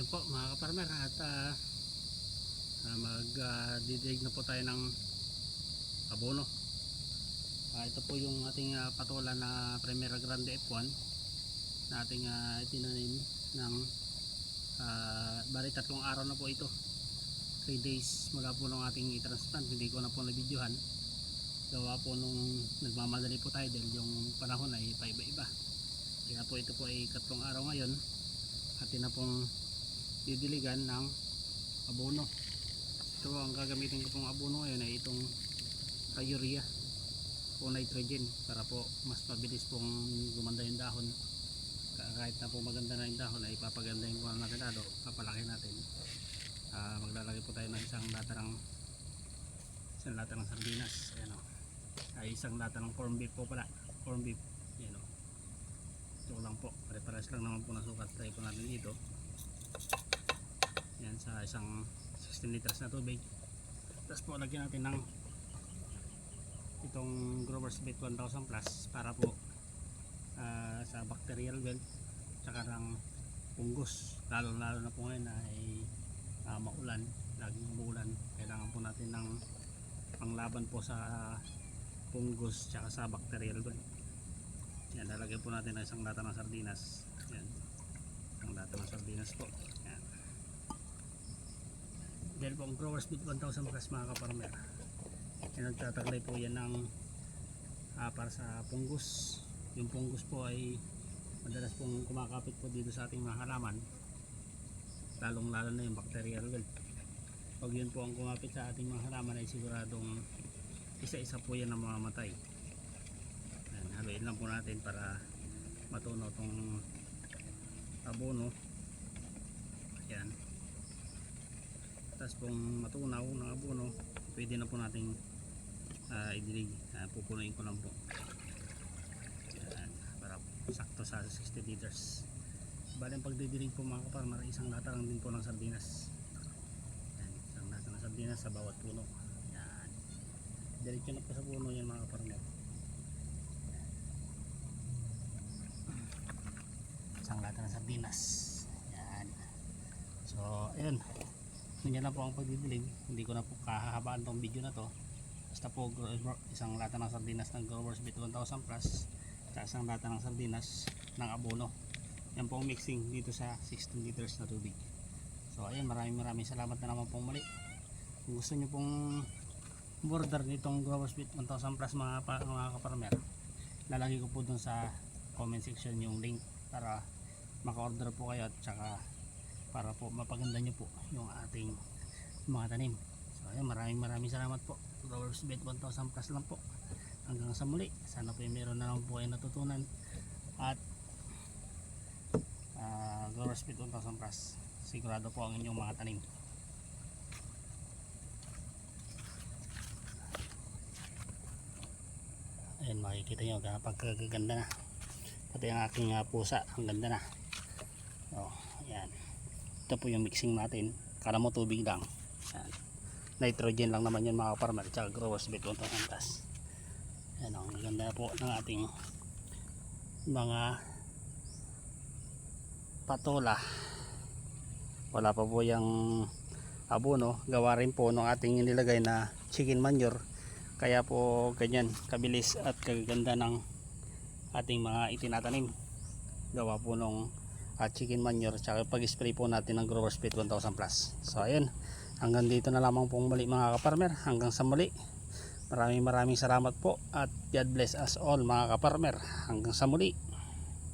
Ayan po mga kaparmer at magdidilig na po tayo ng abono. Ito po yung ating patola na Primera Grande F1 na ating itinanim ng bali 3 araw na po ito, 3 days mula po nung ating i-transplant. Hindi ko na po na-videohan gawa po nung nagmamadali po tayo dahil yung panahon ay paiba-iba. Kaya po ito po ay 3 araw ngayon at na pong didiligan ng abono. Ito ang gagamitin ko pong abono ngayon ay itong urea o nitrogen para po mas mabilis pong gumanda yung dahon. Kahit na po maganda na yung dahon ay papagandahin ko natin lalo, papalaki natin. Maglalagay po tayo ng isang lata ng sardinas. Ayan o. Ay isang lata ng corn beef po pala, corn beef. Ayan o. Ito lang po, pare-pares lang naman po na sukat. Try po natin dito. Yan sa isang 16 liters na tubig. Tapos po lagyan natin ng itong Growers Bet 1000 Plus para po sa bacterial well tsaka ng fungus, lalo na po ngayon ay maulan, laging umuulan. Kailangan po natin ng panglaban po sa fungus tsaka sa bacterial well. Yan, lalagyan po natin ng isang lata ng sardinas. Yan, isang lata ng sardinas po. Yan. Dahil po ang Growers Bet 1000 Plus mga kaparmer, yan, nagtataglay po yan ng para sa fungus. Yung fungus po ay madalas pong kumakapit po dito sa ating mga halaman, lalong lalo na yung bacterial well. Pag yun po ang kumapit sa ating mga halaman ay siguradong isa-isa po yan ang mamamatay. Yan, haluin lang po natin para matunaw tong abono. Yan. Tapos pong matunaw ng abono, pwede na po nating idilig. Pupunuin ko lang po. Yan, para sakto sa 60 liters. Bali ang pagdidilig po mga kaparmer, isang lata lang din po ng sardinas. Yan, isang lata ng sardinas sa bawat puno. Yan, diretso na po sa puno yan mga kaparmer. Isang lata ng sardinas. Yan. So ayun, ganyan lang po ang pagdidilig. Hindi ko na po kahahabaan tong video na to. Basta po isang lata ng sardinas ng Growers Bet 1000 Plus at isang lata ng sardinas ng abono. Yan po ang mixing dito sa 16 liters na tubig. So ayun, maraming salamat na naman pong muli. Kung gusto nyo pong border nitong Growers Bet 1000 Plus mga kaparmer, lalagay ko po dun sa comment section yung link para maka-order po kayo at saka para po mapaganda nyo po yung ating mga tanim. So ayun, maraming salamat po. Growers Bet 1000 Plus lang po. Hanggang sa muli, sana po meron na lang po kayo natutunan at Growers Bet 1000 Plus, sigurado po ang inyong mga tanim. Ayun, makikita nyo pagkaganda na, pati ang aking pusa, ang ganda na. Oh, ayan. Ito po yung mixing natin. Kala mo tubig lang. Ayan. Nitrogen lang naman yun mga farmer, tsaka Growers Bet 1000 Plus. Ayan, ang ganda po ng ating mga patola. Wala pa po yung abono, gawa rin po ng ating nilagay na chicken manure, kaya po ganyan kabilis at kaganda ng ating mga itinatanim, gawa po nung chicken manure tsaka pag-spray po natin ng Growers Bet 1000 Plus. So ayun, hanggang dito na lamang pong muli mga kaparmer. Hanggang sa muli, maraming salamat po at God bless us all mga kaparmer. Hanggang sa muli.